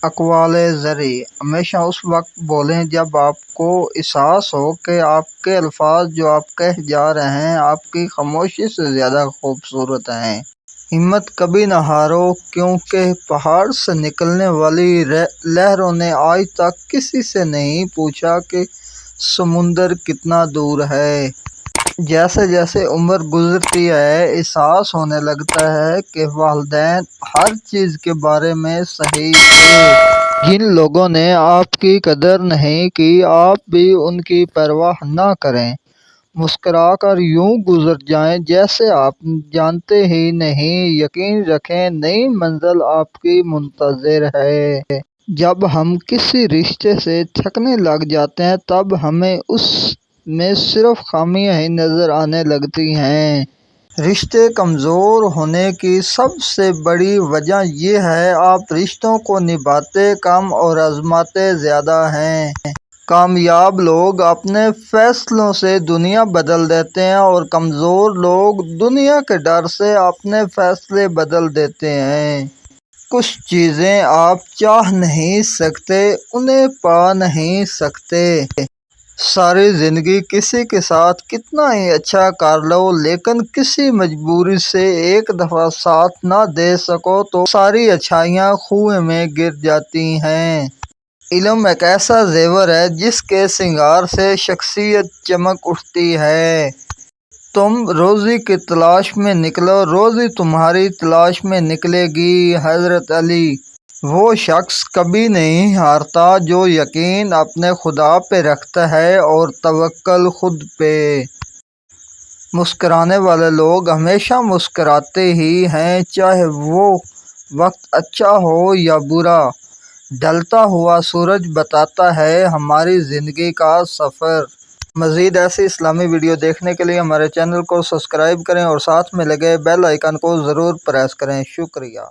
اقوال زرعی ہمیشہ اس وقت بولیں جب آپ کو احساس ہو کہ آپ کے الفاظ جو آپ کہہ جا رہے ہیں آپ کی خاموشی سے زیادہ خوبصورت ہیں۔ ہمت کبھی نہ ہارو، کیونکہ پہاڑ سے نکلنے والی لہروں نے آج تک کسی سے نہیں پوچھا کہ سمندر کتنا دور ہے۔ جیسے جیسے عمر گزرتی ہے احساس ہونے لگتا ہے کہ والدین ہر چیز کے بارے میں صحیح تھے۔ جن لوگوں نے آپ کی قدر نہیں کی آپ بھی ان کی پرواہ نہ کریں، مسکرا کر یوں گزر جائیں جیسے آپ جانتے ہی نہیں۔ یقین رکھیں نئی منزل آپ کی منتظر ہے۔ جب ہم کسی رشتے سے تھکنے لگ جاتے ہیں تب ہمیں اس میں صرف خامیاں ہی نظر آنے لگتی ہیں۔ رشتے کمزور ہونے کی سب سے بڑی وجہ یہ ہے آپ رشتوں کو نبھاتے کم اور آزماتے زیادہ ہیں۔ کامیاب لوگ اپنے فیصلوں سے دنیا بدل دیتے ہیں اور کمزور لوگ دنیا کے ڈر سے اپنے فیصلے بدل دیتے ہیں۔ کچھ چیزیں آپ چاہ نہیں سکتے انہیں پا نہیں سکتے۔ ساری زندگی کسی کے ساتھ کتنا ہی اچھا کر لو لیکن کسی مجبوری سے ایک دفعہ ساتھ نہ دے سکو تو ساری اچھائیاں کنویں میں گر جاتی ہیں۔ علم ایک ایسا زیور ہے جس کے سنگار سے شخصیت چمک اٹھتی ہے۔ تم روزی کی تلاش میں نکلو روزی تمہاری تلاش میں نکلے گی۔ حضرت علی۔ وہ شخص کبھی نہیں ہارتا جو یقین اپنے خدا پہ رکھتا ہے اور توکل خود پہ۔ مسکرانے والے لوگ ہمیشہ مسکراتے ہی ہیں چاہے وہ وقت اچھا ہو یا برا۔ ڈھلتا ہوا سورج بتاتا ہے ہماری زندگی کا سفر۔ مزید ایسی اسلامی ویڈیو دیکھنے کے لیے ہمارے چینل کو سبسکرائب کریں اور ساتھ میں لگے بیل آئیکن کو ضرور پریس کریں۔ شکریہ۔